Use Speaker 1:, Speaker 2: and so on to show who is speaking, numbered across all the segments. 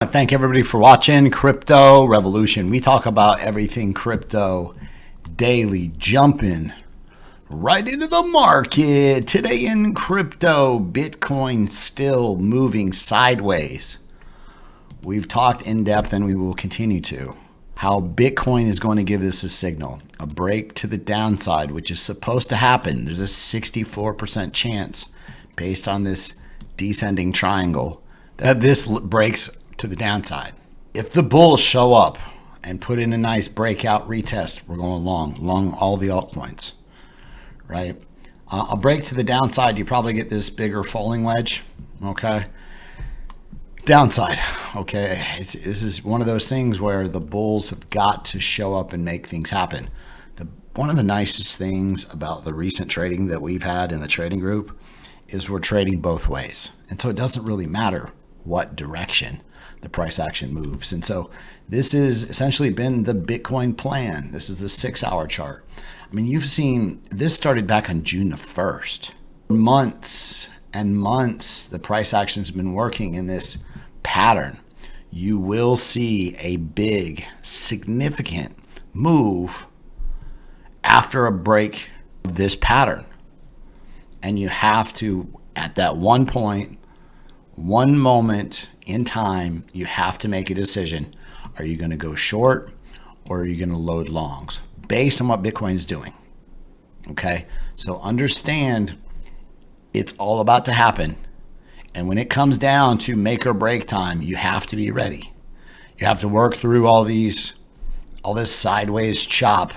Speaker 1: Thank everybody for watching Crypto Revolution. We talk about everything crypto daily, jumping right into the market. Today in crypto, Bitcoin still moving sideways. We've talked in depth and we will continue to how Bitcoin is going to give this a signal, a break to the downside, which is supposed to happen. There's a 64% chance based on this descending triangle that this breaks to the downside. If the bulls show up and put in a nice breakout retest, we're going long all the altcoins, right? A break to the downside, you probably get this bigger falling wedge, okay? Downside, okay? This is one of those things where the bulls have got to show up and make things happen. One of the nicest things about the recent trading that we've had in the trading group is we're trading both ways. And so it doesn't really matter what direction the price action moves. And so this has essentially been the Bitcoin plan. This is the 6-hour chart. I mean, you've seen this started back on June the 1st. Months and months, the price action has been working in this pattern. You will see a big, significant move after a break of this pattern. And you have to, at that one point, one moment in time, you have to make a decision. Are you going to go short or are you going to load longs based on what Bitcoin is doing? Okay. So understand it's all about to happen. And when it comes down to make or break time, you have to be ready. You have to work through all this sideways chop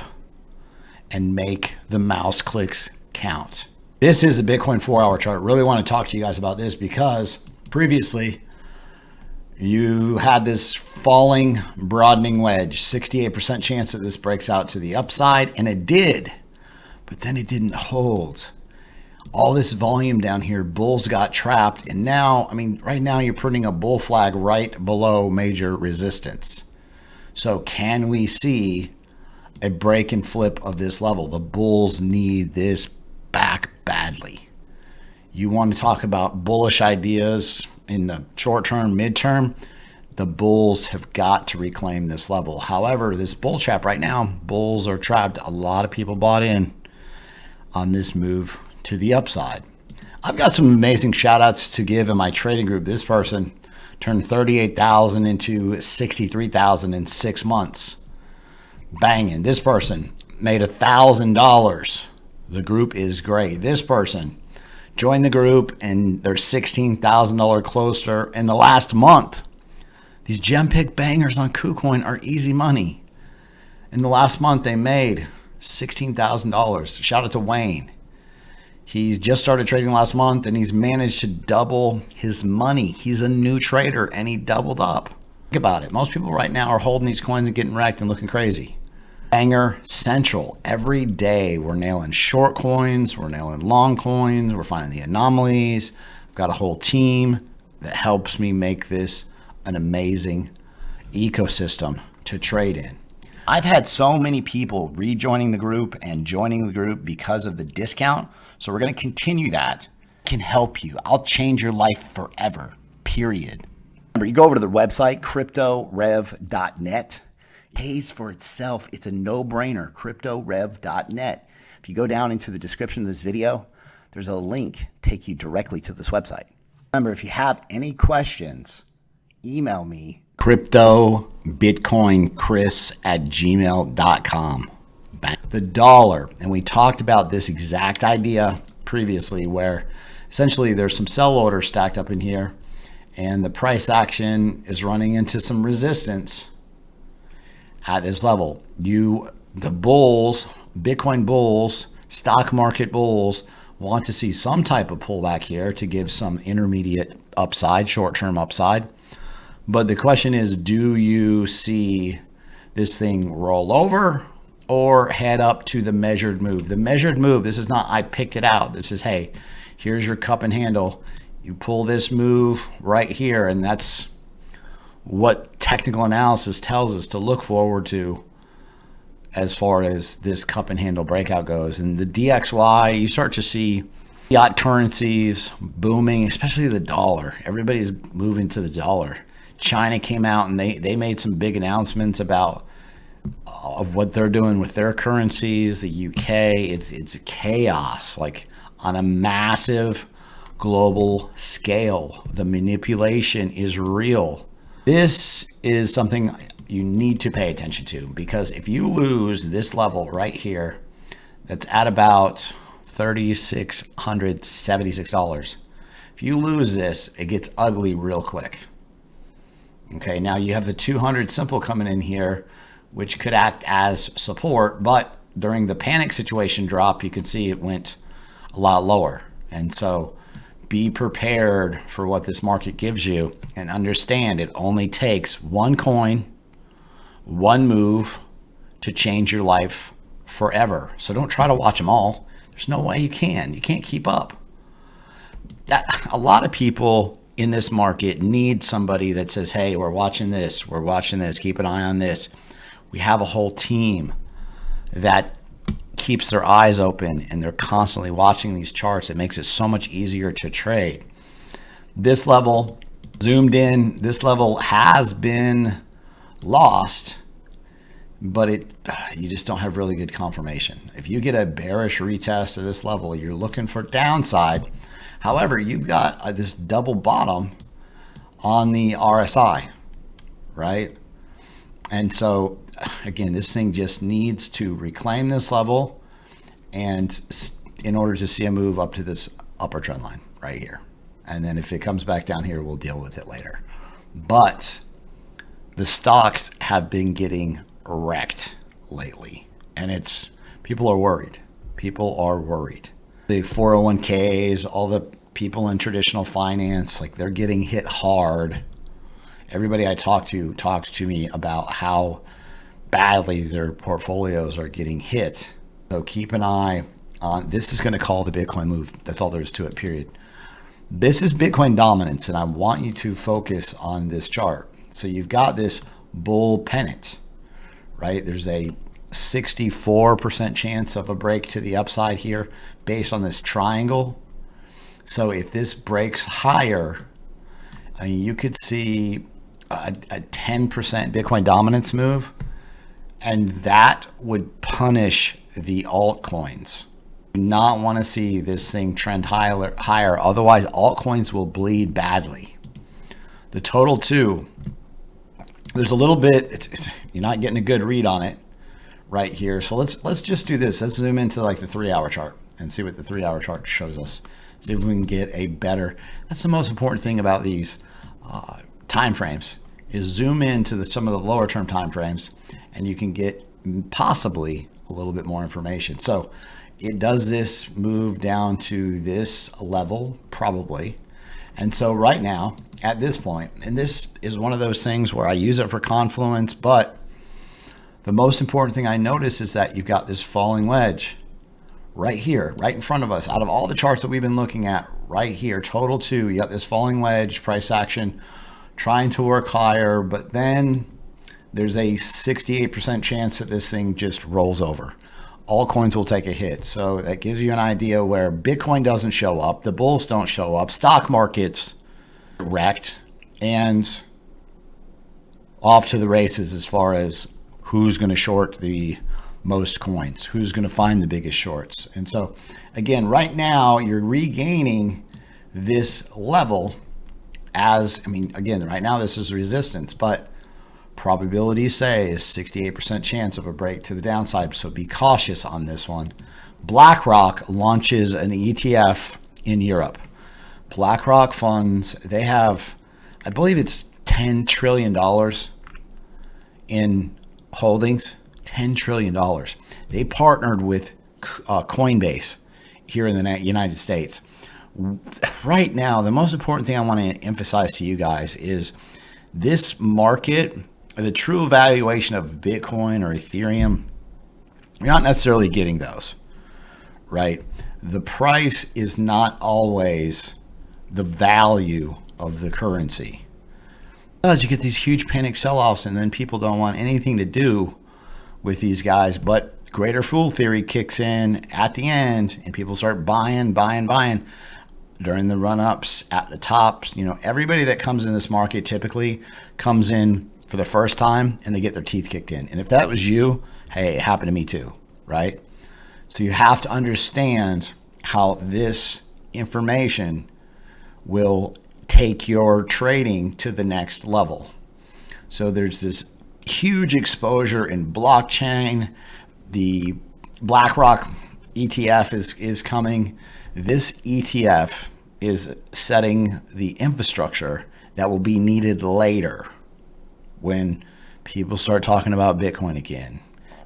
Speaker 1: and make the mouse clicks count. This is a Bitcoin 4-hour chart. Really want to talk to you guys about this because previously you had this falling, broadening wedge, 68% chance that this breaks out to the upside, and it did, but then it didn't hold. All this volume down here, bulls got trapped, and now, I mean, right now you're putting a bull flag right below major resistance. So can we see a break and flip of this level? The bulls need this back badly. You want to talk about bullish ideas in the short term, midterm, the bulls have got to reclaim this level. However, this bull trap right now, bulls are trapped. A lot of people bought in on this move to the upside. I've got some amazing shout outs to give in my trading group. This person turned 38,000 into 63,000 in 6 months. Banging. This person made $1,000. The group is great. This person join the group and they're $16,000 closer in the last month. These gem pick bangers on Kucoin are easy money. In the last month, they made $16,000. Shout out to Wayne. He just started trading last month and he's managed to double his money. He's a new trader and he doubled up. Think about it. Most people right now are holding these coins and getting wrecked and looking crazy. Banger central. Every day we're nailing short coins, we're nailing long coins, we're finding the anomalies. I've got a whole team that helps me make this an amazing ecosystem to trade in. I've had so many people rejoining the group and joining the group because of the discount. So we're going to continue that. Can help you. I'll change your life forever, period. Remember, you go over to the website, cryptorev.net. Pays for itself. It's a no-brainer, cryptorev.net. If you go down into the description of this video, there's a link take you directly to this website. Remember, if you have any questions, email me, cryptobitcoinchris@gmail.com. The dollar, and we talked about this exact idea previously where essentially there's some sell orders stacked up in here and the price action is running into some resistance at this level. The bulls, Bitcoin bulls, stock market bulls want to see some type of pullback here to give some intermediate upside, short-term upside. But the question is, do you see this thing roll over or head up to the measured move? The measured move, this is not, I picked it out. This is, hey, here's your cup and handle. You pull this move right here, and that's what technical analysis tells us to look forward to as far as this cup and handle breakout goes. And the DXY, you start to see fiat currencies booming, especially the dollar. Everybody's moving to the dollar. China came out and they made some big announcements about of what they're doing with their currencies. The UK, it's chaos, like on a massive global scale. The manipulation is real. This is something you need to pay attention to, because if you lose this level right here, that's at about $3,676. If you lose this, it gets ugly real quick. Okay, now you have the 200 simple coming in here, which could act as support, but during the panic situation drop, you can see it went a lot lower. And so be prepared for what this market gives you, and understand it only takes one coin, one move to change your life forever. So don't try to watch them all. There's no way you can. You can't keep up. A lot of people in this market need somebody that says, hey, we're watching this, keep an eye on this. We have a whole team that keeps their eyes open, and they're constantly watching these charts. It makes it so much easier to trade. This level, zoomed in, this level has been lost, but you just don't have really good confirmation. If you get a bearish retest of this level, you're looking for downside. However, you've got this double bottom on the RSI, right? And so again, this thing just needs to reclaim this level, and in order to see a move up to this upper trend line right here. And then if it comes back down here, we'll deal with it later. But the stocks have been getting wrecked lately, and people are worried. People are worried. The 401ks, all the people in traditional finance, like, they're getting hit hard. Everybody I talk to talks to me about how badly their portfolios are getting hit. So keep an eye on this. Is going to call the Bitcoin move. That's all there is to it, period. This is Bitcoin dominance, and I want you to focus on this chart. So you've got this bull pennant, right? There's a 64% chance of a break to the upside here based on this triangle. So if this breaks higher, I mean, you could see a 10% Bitcoin dominance move, and that would punish the altcoins. Do not want to see this thing trend higher. Otherwise, altcoins will bleed badly. The total too, there's a little bit, you're not getting a good read on it right here. So let's just do this. Let's zoom into like the 3-hour chart and see what the 3-hour chart shows us. See if we can get a better, that's the most important thing about these time frames, is zoom into some of the lower term time frames, and you can get possibly a little bit more information. So it does this move down to this level, probably. And so right now at this point, and this is one of those things where I use it for confluence, but the most important thing I notice is that you've got this falling wedge right here, right in front of us. Out of all the charts that we've been looking at right here, total 2, you got this falling wedge, price action trying to work higher, but then there's a 68% chance that this thing just rolls over. All coins will take a hit. So that gives you an idea where Bitcoin doesn't show up, the bulls don't show up, stock markets wrecked, and off to the races as far as who's going to short the most coins, who's going to find the biggest shorts. And so again, right now you're regaining this level as, I mean, again, right now this is resistance, but probabilities say is 68% chance of a break to the downside. So be cautious on this one. BlackRock launches an ETF in Europe. BlackRock funds, they have, I believe it's $10 trillion in holdings. $10 trillion. They partnered with Coinbase here in the United States. Right now, the most important thing I want to emphasize to you guys is this market, the true valuation of Bitcoin or Ethereum, you're not necessarily getting those, right? The price is not always the value of the currency. Because you get these huge panic sell-offs, and then people don't want anything to do with these guys, but greater fool theory kicks in at the end, and people start buying. during the run-ups, at the tops. You know, everybody that comes in this market typically comes in for the first time and they get their teeth kicked in. And if that was you, hey, it happened to me too, right? So you have to understand how this information will take your trading to the next level. So there's this huge exposure in blockchain. The BlackRock ETF is coming. This ETF is setting the infrastructure that will be needed later when people start talking about Bitcoin again.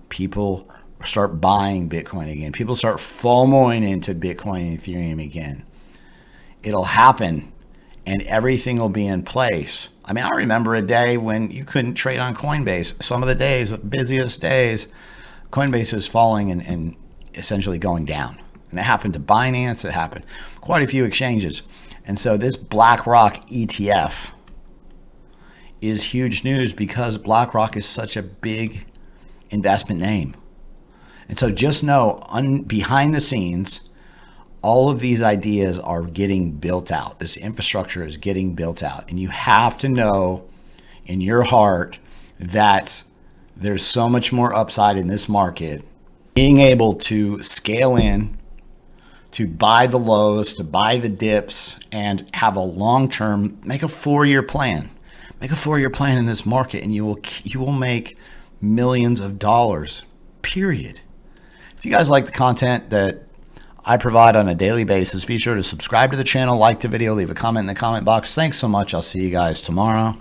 Speaker 1: People start buying Bitcoin again. People start FOMOing into Bitcoin and Ethereum again. It'll happen and everything will be in place. I mean, I remember a day when you couldn't trade on Coinbase. Some of the days, busiest days, Coinbase is falling and essentially going down. And it happened to Binance. It happened quite a few exchanges. And so this BlackRock ETF is huge news because BlackRock is such a big investment name. And so just know behind the scenes, all of these ideas are getting built out. This infrastructure is getting built out. And you have to know in your heart that there's so much more upside in this market. Being able to scale in, to buy the lows, to buy the dips, and have a long-term, make a 4-year plan. Make a 4-year plan in this market and you will make millions of dollars, period. If you guys like the content that I provide on a daily basis, be sure to subscribe to the channel, like the video, leave a comment in the comment box. Thanks so much. I'll see you guys tomorrow.